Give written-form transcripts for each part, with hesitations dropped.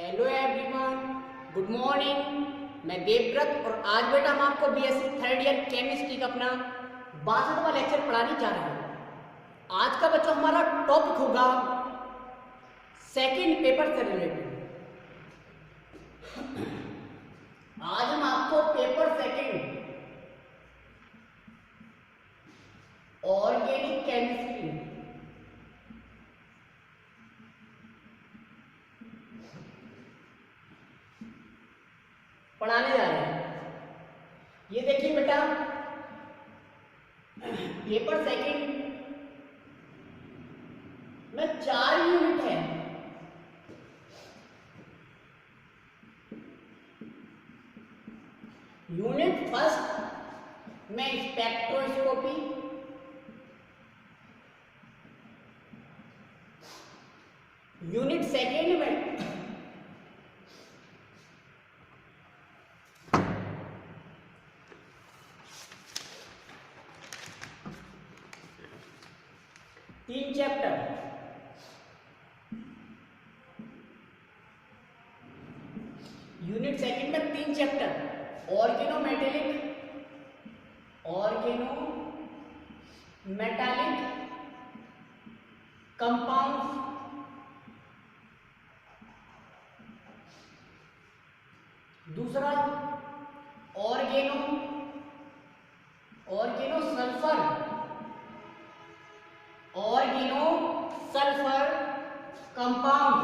Hello everyone, good morning. मैं देवव्रत और आज बेटा हम आपको बीएससी थर्ड ईयर केमिस्ट्री का अपना 62वां लेक्चर पढ़ाने जा रहे हैं। आज का बच्चों हमारा टॉपिक होगा सेकंड पेपर से रिलेटेड। आज हम आपको पेपर सेकंड ऑर्गेनिक केमिस्ट्री पढ़ाने जा रहे हैं। ये देखिए बेटा, पेपर सेकंड में 4 यूनिट है। यूनिट फर्स्ट में स्पेक्ट्रोस्कोपी, यूनिट सेकंड में तीन चैप्टर, यूनिट सेकंड में 3 चैप्टर, ऑर्गेनोमेटालिक कंपाउंड्स, दूसरा organo sulphur compound.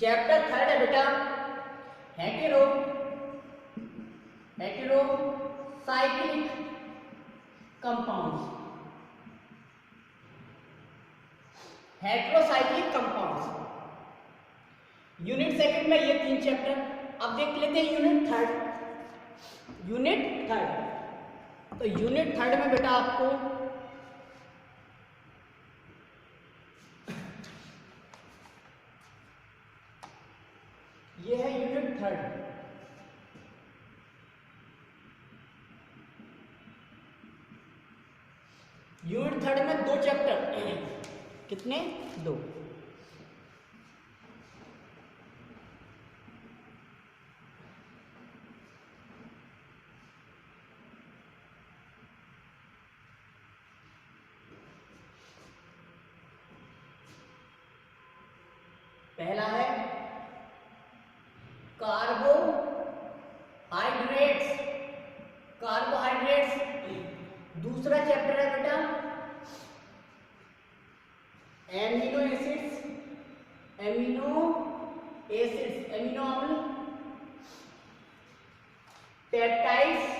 Chapter third है बेटा हेटेरोसाइक्लिक कंपाउंड्स। यूनिट सेकंड में ये 3 चैप्टर। अब देख लेते हैं यूनिट थर्ड। तो यूनिट थर्ड में बेटा आपको ये है यूनिट थर्ड। यूनिट थर्ड में 2 चैप्टर, कितने? 2। पहला है कार्बोहाइड्रेट्स। दूसरा चैप्टर है बेटा एमिनो अम्ल, peptides,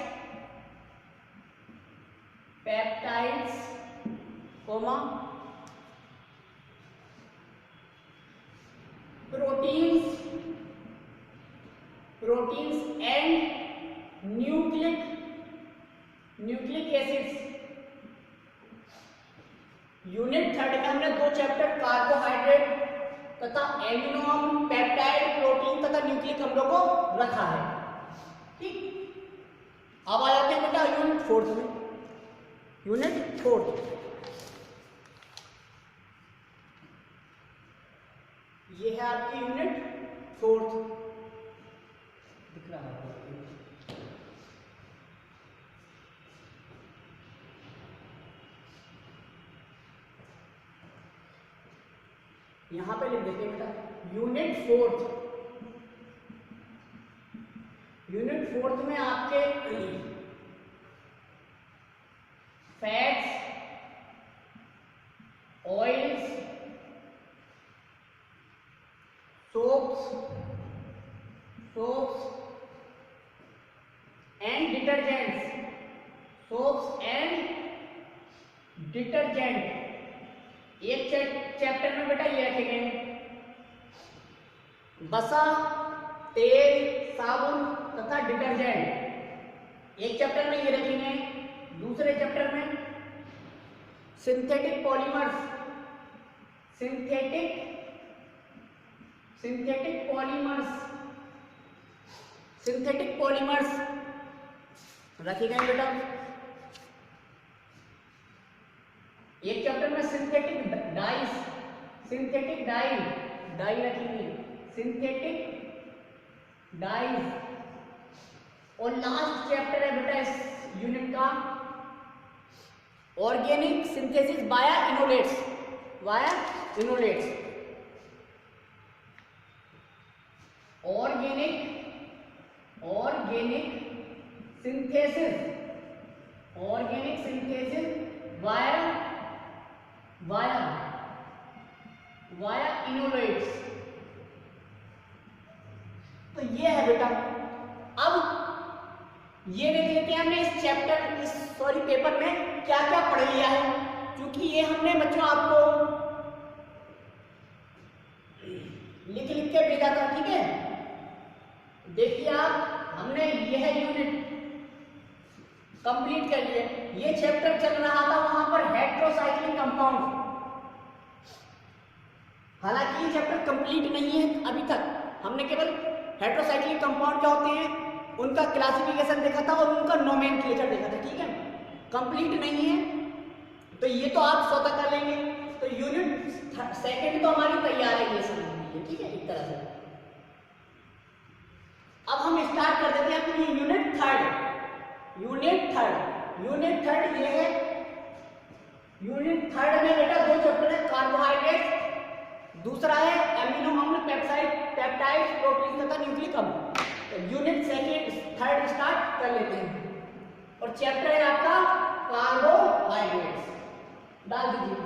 proteins and nucleic acids. Unit third में हमने 2 चैप्टर कार्बोहाइड्रेट तथा एमिनो अम्ल, पेप्टाइड, प्रोटीन तथा न्यूक्लिक अम्लों को रखा है। ठीक, अब आ जाते हैं बेटा यूनिट फोर्थ में। ये है आपकी यूनिट फोर्थ, दिख रहा है। यहां पे लिख देते हैं बेटा यूनिट फोर्थ में आपके fats, oils, soaps and detergent. एक चैप्टर में बेटा ये रखेंगे बसा, तेल, साबुन तथा डिटर्जेंट। एक चैप्टर में ये रखेंगे। दूसरे चैप्टर में सिंथेटिक पॉलीमर्स रखे गए बेटा। एक चैप्टर में synthetic dyes synthetic dye, dye रखेंगे, सिंथेटिक डाइज। और लास्ट चैप्टर है बेटा इस यूनिट का organic synthesis via enolates, via enolates. Organic synthesis, organic synthesis via enolates. तो ये है बेटा। अब ये देख लेते हैं हमने इस चैप्टर, इस सॉरी पेपर में क्या क्या पढ़ लिया है, क्योंकि ये हमने बच्चों आपको लिख लिख के भेजा था, ठीक है। देखिए आप, हमने यह यूनिट कंप्लीट कर लिए। ये चैप्टर चल रहा था वहां पर हेटेरोसाइक्लिक कंपाउंड, हालांकि ये चैप्टर कंप्लीट नहीं है अभी तक। हमने केवल हेटेरोसाइक्लिक कंपाउंड क्या होते हैं उनका क्लासिफिकेशन देखा था और उनका नोमेनक्लेचर देखा था, ठीक है। कंप्लीट नहीं है तो ये तो आप स्वतः कर लेंगे। तो यूनिट सेकंड तो हमारी तैयार है, ये समझ लीजिए, ठीक है, एक तरह से। अब हम स्टार्ट कर देते हैं अपनी यूनिट थर्ड। यूनिट थर्ड ये है। यूनिट थर्ड में बेटा दो चैप्टर है, कार्बोहाइड्रेट, दूसरा है एमिनो अम्ल, पेप्टाइड, प्रोटीन तथा न्यूक्लिक अम्ल। तो यूनिट सेकंड थर्ड स्टार्ट कर लेते हैं और चैप्टर है आपका कार्बोहाइड्रेट्स। डाल दीजिए।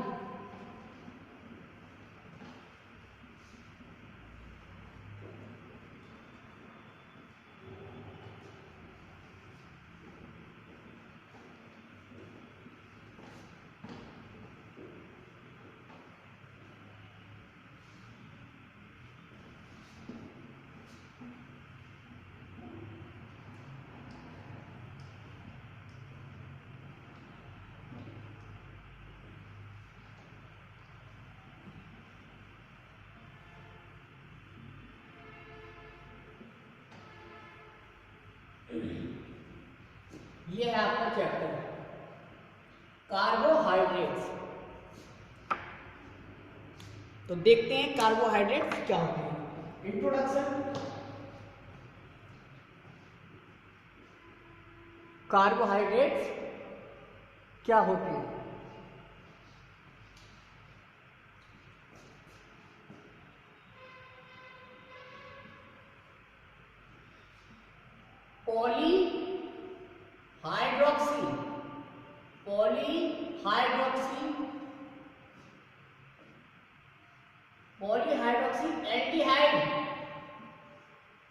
ये है आपका चैप्टर कार्बोहाइड्रेट्स। तो देखते हैं कार्बोहाइड्रेट्स क्या होते हैं। इंट्रोडक्शन। कार्बोहाइड्रेट्स क्या होते हैं?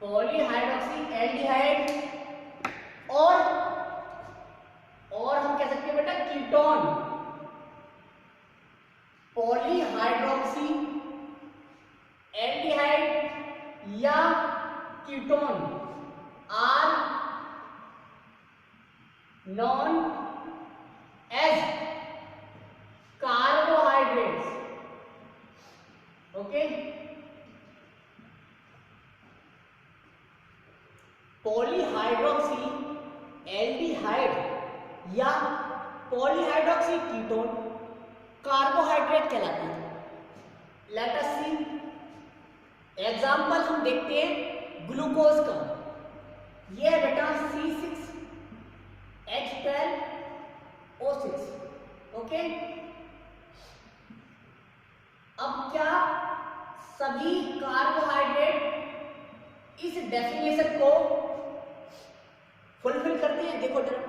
पॉलीहाइड्रोक्सी एल्डिहाइड और हम कह सकते हैं बेटा कीटोन। पॉलीहाइड्रोक्सी एल्डिहाइड या ketone are known as carbohydrates. Okay, polyhydroxy aldehyde या पॉलीहाइड्रोक्सी कीटोन कार्बोहाइड्रेट कहलाती है। लेट अस सी एग्जांपल हम देखते हैं ग्लूकोज का। ये है बेटा C6H12O6। ओके, अब क्या सभी कार्बोहाइड्रेट इस डेफिनेशन को फुलफिल करते हैं? देखो जरा,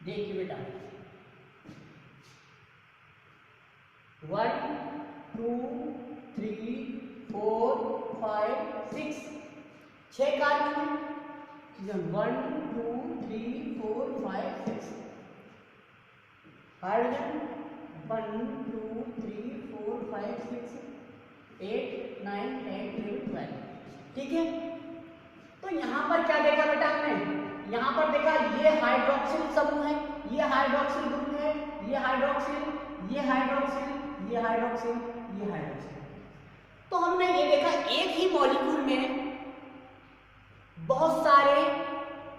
देखिए बेटा 1 2 3 4 5 6 6 कार्बन है। 1 2 3 4 5 6 हाइड्रोजन 1 2 3 4 5 6 8 9 10 11 12। ठीक है, तो यहाँ पर क्या देखा बेटा हमने? यहाँ पर देखा ये हाइड्रोक्सिल समूह है, ये हाइड्रोक्सिल ग्रुप है, ये हाइड्रोक्सिल, ये हाइड्रोक्सिल, ये हाइड्रोक्सिल, ये हाइड्रोक्सिल। तो हमने ये देखा एक ही मॉलिक्यूल में बहुत सारे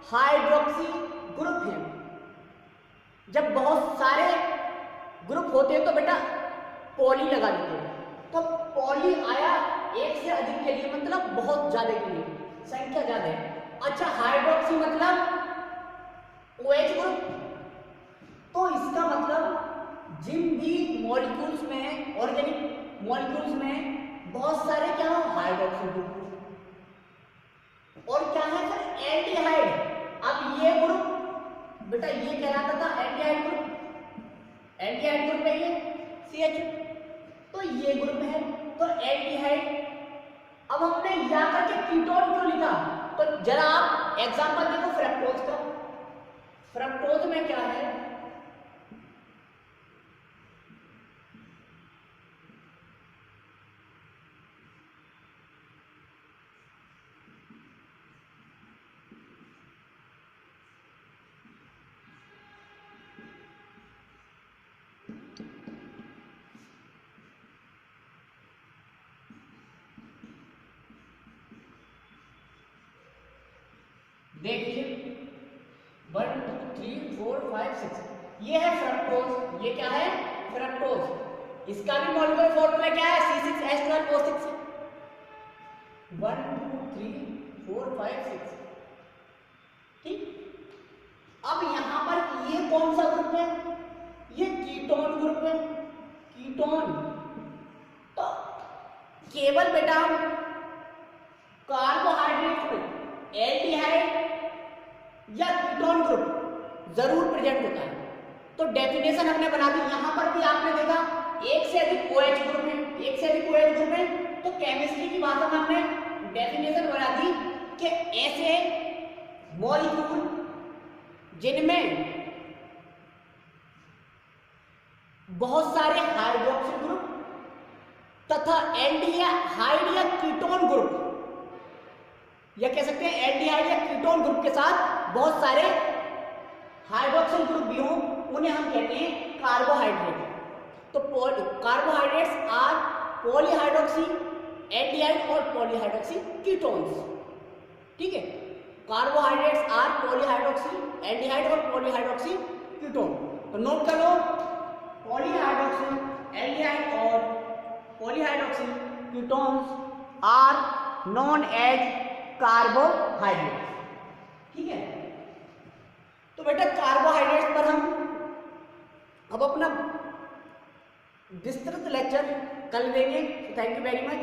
हाइड्रोक्सी ग्रुप हैं। जब बहुत सारे ग्रुप होते हैं तो बेटा पॉली लगा देते हैं। तो पॉली आया एक से अधिक के लिए, मतलब बहुत ज्यादा के लिए, संख्या ज्यादा है। अच्छा, हाइड्रोक्सी मतलब OH ग्रुप। तो इसका मतलब जिन भी मॉलिक्यूल्स में, ऑर्गेनिक मॉलिक्यूल्स में बहुत सारे क्या हो, हाइड्रोक्सी ग्रुप। और क्या है सर, एल्डिहाइड। अब ये ग्रुप बेटा ये कहलाता था एल्डिहाइड ग्रुप। एल्डिहाइड ग्रुप है ये CH, तो ये ग्रुप है तो एल्डिहाइड। अब हमने यहाँ करके कीटोन क्यों लिखा? तो जरा आप एग्जांपल देखो फ्रक्टोज का। फ्रक्टोज में क्या है, देखिए 1 2 3 4 5 6, ये है फ्रक्टोज। ये क्या है, फ्रक्टोज। इसका भी मॉलिक्यूलर फॉर्मूला क्या है, C6H12O6। 1 2 3 4 5 6। ठीक, अब यहां पर ये कौन सा ग्रुप है, ये कीटोन ग्रुप है, कीटोन। तो केवल बेटा कार्बोहाइड्रेट में एल्डिहाइड या कीटोन ग्रुप जरूर प्रेजेंट होता है। तो डेफिनेशन हमने बना दी। यहां पर भी आपने देखा एक से अधिक OH ग्रुप है, एक से अधिक OH ग्रुप है। तो केमिस्ट्री की भाषा में हमने डेफिनेशन बना दी कि ऐसे मॉलिक्यूल जिनमें बहुत सारे हाइड्रोक्सिल ग्रुप तथा एल्डिहाइड या कीटोन ग्रुप, या कह सकते हैं एल्डिहाइड या कीटोन ग्रुप के साथ बहुत सारे हाइड्रोक्सिल ग्रुप भी हों, उन्हें हम कहते हैं कार्बोहाइड्रेट। तो कार्बोहाइड्रेट्स आर पॉलीहाइड्रोक्सी एल्डिहाइड और पॉलीहाइड्रोक्सी कीटोन्स। ठीक है, कार्बोहाइड्रेट्स आर पॉलीहाइड्रोक्सी एल्डिहाइड और पॉलीहाइड्रोक्सी कीटोन। तो नोट कर लो, पॉलीहाइड्रोक्सी एल्डिहाइड और polyhydroxy ketones are known as carbohydrate. ठीक है, तो बेटा कार्बोहाइड्रेट्स पर हम अब अपना विस्तृत लेक्चर कल देंगे। Thank you very much.